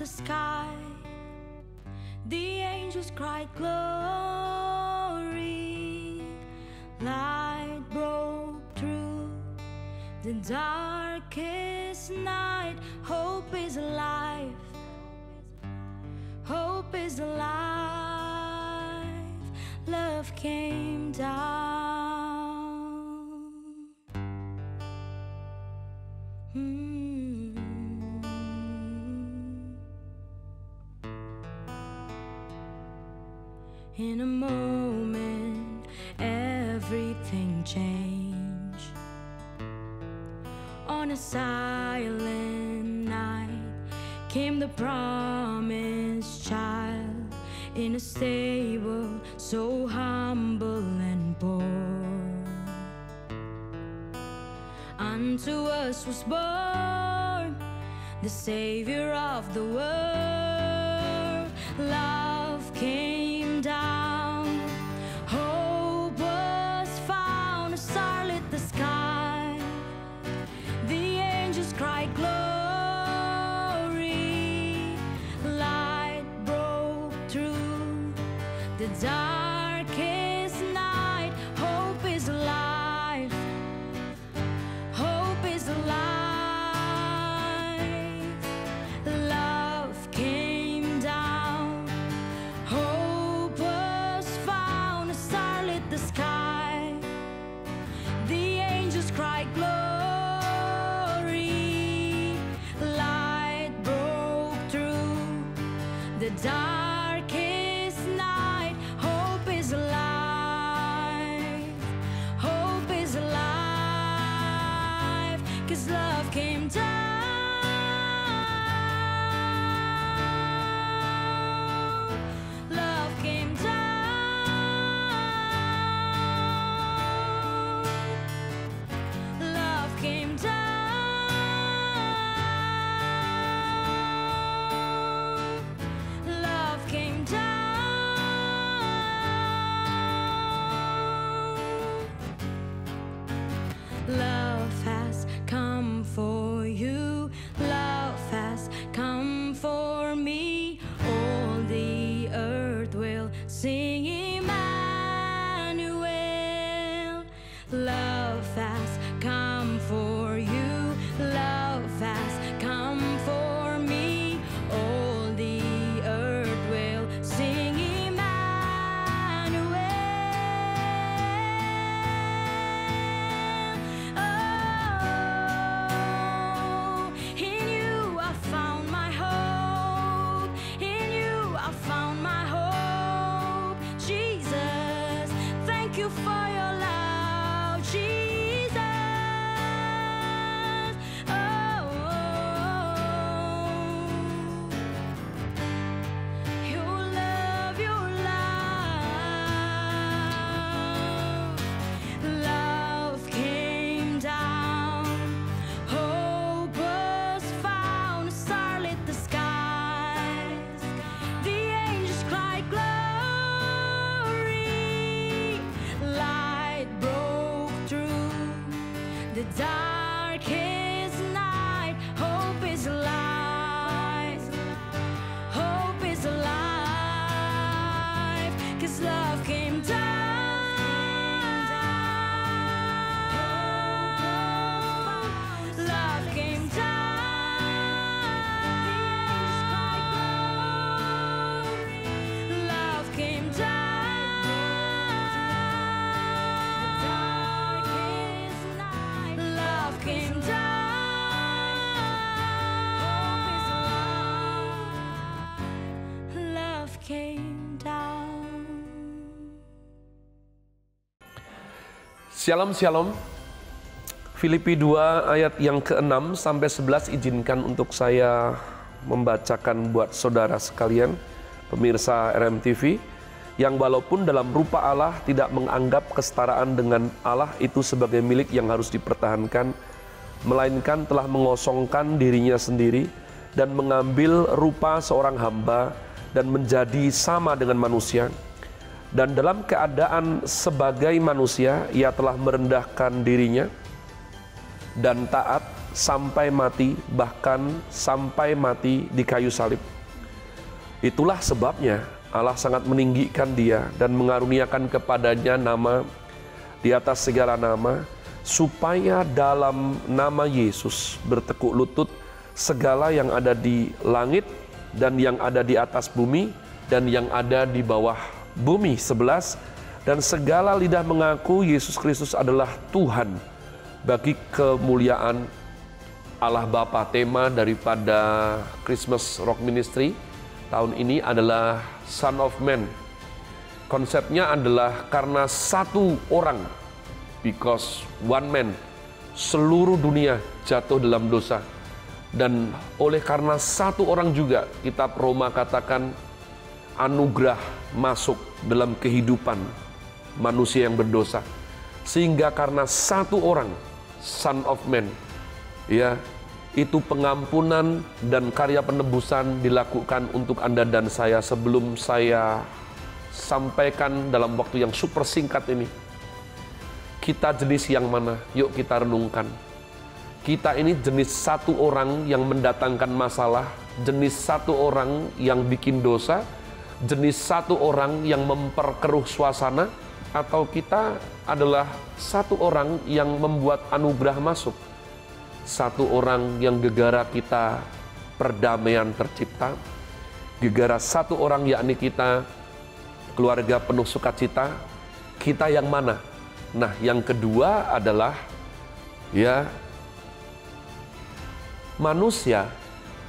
the sky. The angels cried glory. Light broke through the darkest night. Hope is alive. Hope is alive. Love came down. In a moment, everything changed. On a silent night came the promised child, in a stable so humble and poor. Unto us was born the Savior of the world. Love came down, hope was found, a star lit the sky. The angels cried glory. Light broke through the darkest night. Hope is alive. Hope is alive. Love came down, hope was found, a star lit the sky. The angels cried glory. Light broke through the darkest night. Hope is alive. Hope is alive. 'Cause love came down. Love came down. Love came down. Love came down. Love has come for you. Love has come for me. All the earth will sing Emmanuel. Love has come for you. Love has come for me. All the earth will sing Emmanuel. Oh, in you I found my hope. In you I found my hope. Jesus, thank you for your love. Jesus, oh, your love, your love. Love came down, hope was found, a star lit the skies. The angels cried glory. Light broke through the darkest night. Hope is alive. Hope is alive. 'Cause love came down. Love came down. Love came down. Love came down. Love came down. Shalom, shalom. Filipi 2 ayat yang ke-6 sampai 11 izinkan untuk saya membacakan buat saudara sekalian, pemirsa RMTV, yang walaupun dalam rupa Allah tidak menganggap kesetaraan dengan Allah itu sebagai milik yang harus dipertahankan, melainkan telah mengosongkan dirinya sendiri dan mengambil rupa seorang hamba dan menjadi sama dengan manusia. Dan dalam keadaan sebagai manusia, ia telah merendahkan dirinya dan taat sampai mati, bahkan sampai mati di kayu salib. Itulah sebabnya Allah sangat meninggikan dia dan mengaruniakan kepadanya nama di atas segala nama, supaya dalam nama Yesus bertekuk lutut segala yang ada di langit dan yang ada di atas bumi dan yang ada di bawah bumi. 11, dan segala lidah mengaku Yesus Kristus adalah Tuhan bagi kemuliaan Allah Bapa. Tema daripada Christmas Rock Ministry tahun ini adalah Son of Man. Konsepnya adalah karena satu orang, because one man, seluruh dunia jatuh dalam dosa. Dan oleh karena satu orang juga, kitab Roma katakan anugerah masuk dalam kehidupan manusia yang berdosa. Sehingga karena satu orang, Son of Man, ya, itu pengampunan dan karya penebusan dilakukan untuk Anda dan saya. Sebelum saya sampaikan dalam waktu yang super singkat ini, kita jenis yang mana? Yuk kita renungkan. Kita ini jenis satu orang yang mendatangkan masalah, jenis satu orang yang bikin dosa, jenis satu orang yang memperkeruh suasana, atau kita adalah satu orang yang membuat anugerah masuk? Satu orang yang gegara kita perdamaian tercipta, gegara satu orang yakni kita keluarga penuh sukacita. Kita yang mana? Nah, yang kedua adalah ya, manusia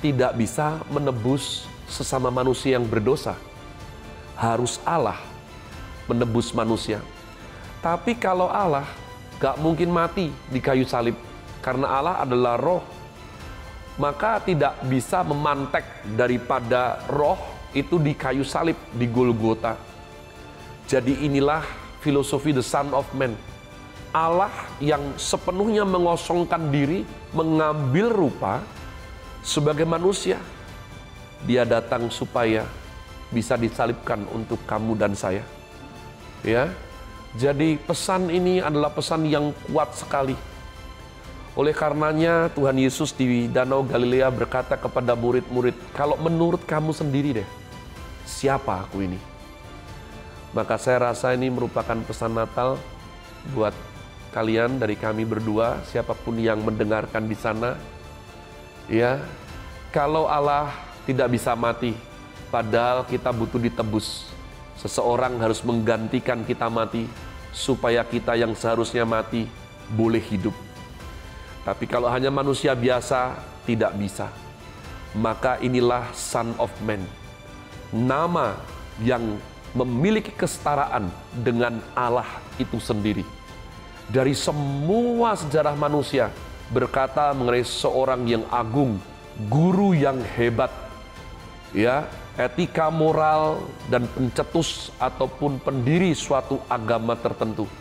tidak bisa menebus sesama manusia yang berdosa. Harus Allah menebus manusia. Tapi kalau Allah gak mungkin mati di kayu salib, karena Allah adalah roh, maka tidak bisa memantek daripada roh itu di kayu salib, di Golgota. Jadi inilah filosofi the Son of Man. Allah yang sepenuhnya mengosongkan diri, mengambil rupa sebagai manusia. Dia datang supaya bisa disalibkan untuk kamu dan saya. Ya. Jadi pesan ini adalah pesan yang kuat sekali. Oleh karenanya Tuhan Yesus di Danau Galilea berkata kepada murid-murid, kalau menurut kamu sendiri deh, siapa aku ini? Maka saya rasa ini merupakan pesan Natal buat kalian dari kami berdua, siapapun yang mendengarkan di sana. Ya, kalau Allah tidak bisa mati, padahal kita butuh ditebus. Seseorang harus menggantikan kita mati, supaya kita yang seharusnya mati boleh hidup. Tapi kalau hanya manusia biasa, tidak bisa. Maka inilah Son of Man. Nama yang memiliki kesetaraan dengan Allah itu sendiri. Dari semua sejarah manusia berkata mengenai seorang yang agung, guru yang hebat, ya, etika moral dan pencetus ataupun pendiri suatu agama tertentu.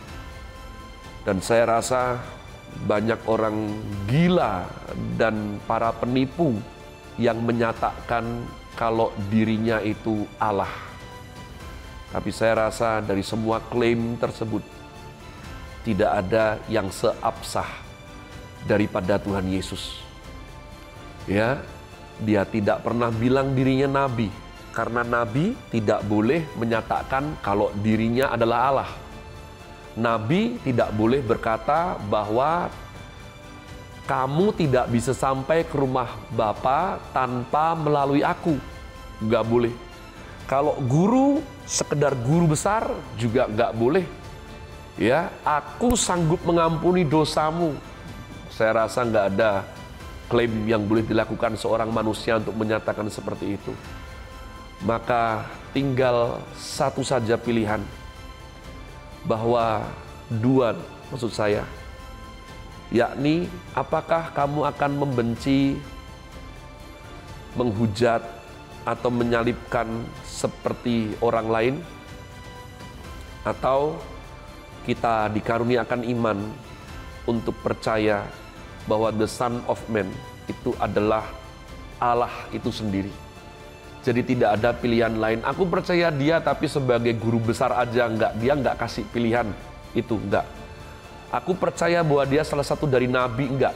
Dan saya rasa banyak orang gila dan para penipu yang menyatakan kalau dirinya itu Allah. Tapi saya rasa dari semua klaim tersebut tidak ada yang seabsah daripada Tuhan Yesus. Ya, dia tidak pernah bilang dirinya nabi, karena nabi tidak boleh menyatakan kalau dirinya adalah Allah. Nabi tidak boleh berkata bahwa kamu tidak bisa sampai ke rumah Bapa tanpa melalui aku. Nggak boleh. Kalau guru, sekedar guru besar juga nggak boleh. Ya, aku sanggup mengampuni dosamu. Saya rasa nggak ada klaim yang boleh dilakukan seorang manusia untuk menyatakan seperti itu. Maka tinggal satu saja pilihan, bahwa dua, maksud saya, yakni apakah kamu akan membenci, menghujat, atau menyalibkan seperti orang lain, atau kita dikaruniakan iman untuk percaya bahwa the Son of Man itu adalah Allah itu sendiri. Jadi tidak ada pilihan lain. Aku percaya dia tapi sebagai guru besar aja, enggak. Dia enggak kasih pilihan itu, enggak. Aku percaya bahwa dia salah satu dari nabi, enggak.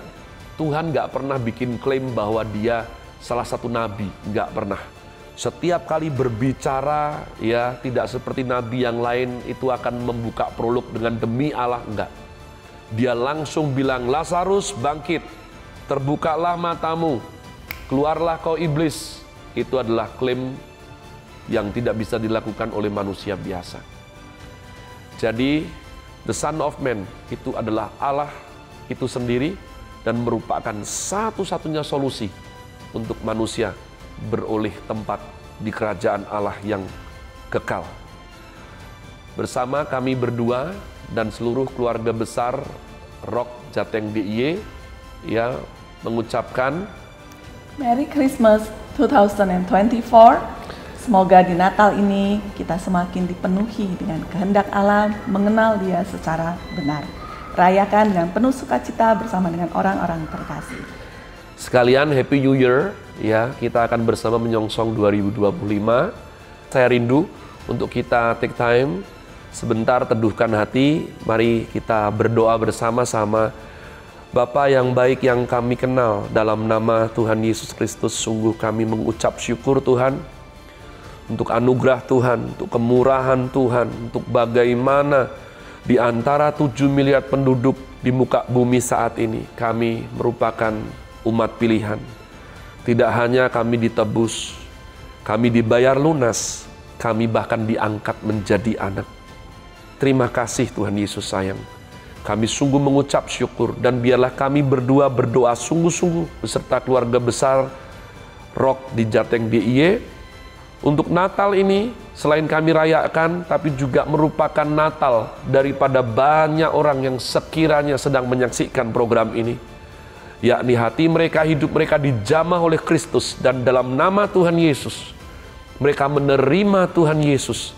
Tuhan enggak pernah bikin klaim bahwa dia salah satu nabi, enggak pernah. Setiap kali berbicara, ya tidak seperti nabi yang lain itu akan membuka prolog dengan demi Allah, enggak. Dia langsung bilang, Lazarus bangkit, terbukalah matamu, keluarlah kau iblis. Itu adalah klaim yang tidak bisa dilakukan oleh manusia biasa. Jadi, the Son of Man itu adalah Allah itu sendiri dan merupakan satu-satunya solusi untuk manusia beroleh tempat di kerajaan Allah yang kekal. Bersama kami berdua dan seluruh keluarga besar Rock Jateng DIY ya mengucapkan Merry Christmas 2024. Semoga di Natal ini kita semakin dipenuhi dengan kehendak Allah, mengenal Dia secara benar. Rayakan dengan penuh sukacita bersama dengan orang-orang terkasih. Sekalian Happy New Year, ya kita akan bersama menyongsong 2025. Saya rindu untuk kita take time, sebentar teduhkan hati, mari kita berdoa bersama-sama. Bapa yang baik yang kami kenal, dalam nama Tuhan Yesus Kristus, sungguh kami mengucap syukur Tuhan, untuk anugerah Tuhan, untuk kemurahan Tuhan, untuk bagaimana di antara 7 miliar penduduk di muka bumi saat ini, kami merupakan umat pilihan. Tidak hanya kami ditebus, kami dibayar lunas, kami bahkan diangkat menjadi anak. Terima kasih Tuhan Yesus sayang. Kami sungguh mengucap syukur dan biarlah kami berdua berdoa sungguh-sungguh beserta keluarga besar Rock di Jateng DIY untuk Natal ini. Selain kami rayakan, tapi juga merupakan Natal daripada banyak orang yang sekiranya sedang menyaksikan program ini. Yakni hati mereka, hidup mereka dijamah oleh Kristus, dan dalam nama Tuhan Yesus mereka menerima Tuhan Yesus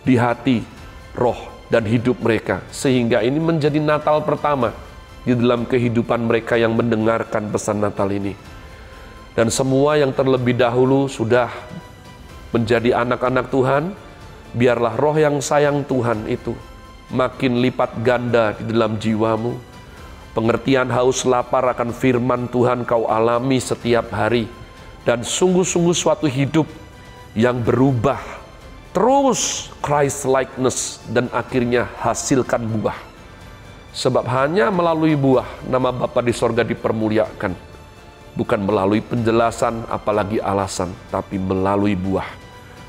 di hati, roh, dan hidup mereka, sehingga ini menjadi Natal pertama di dalam kehidupan mereka yang mendengarkan pesan Natal ini. Dan semua yang terlebih dahulu sudah menjadi anak-anak Tuhan, biarlah roh yang sayang Tuhan itu makin lipat ganda di dalam jiwamu. Pengertian haus lapar akan firman Tuhan kau alami setiap hari. Dan sungguh-sungguh suatu hidup yang berubah. Terus Christ-likeness dan akhirnya hasilkan buah. Sebab hanya melalui buah nama Bapa di sorga dipermuliakan. Bukan melalui penjelasan apalagi alasan, tapi melalui buah.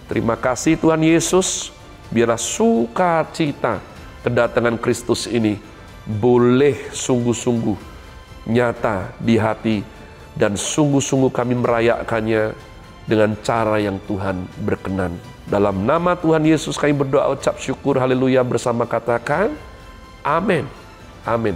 Terima kasih Tuhan Yesus. Biarlah sukacita kedatangan Kristus ini boleh sungguh-sungguh nyata di hati, dan sungguh-sungguh kami merayakannya dengan cara yang Tuhan berkenan. Dalam nama Tuhan Yesus kami berdoa, ucap syukur, haleluya, bersama katakan amin. Amin.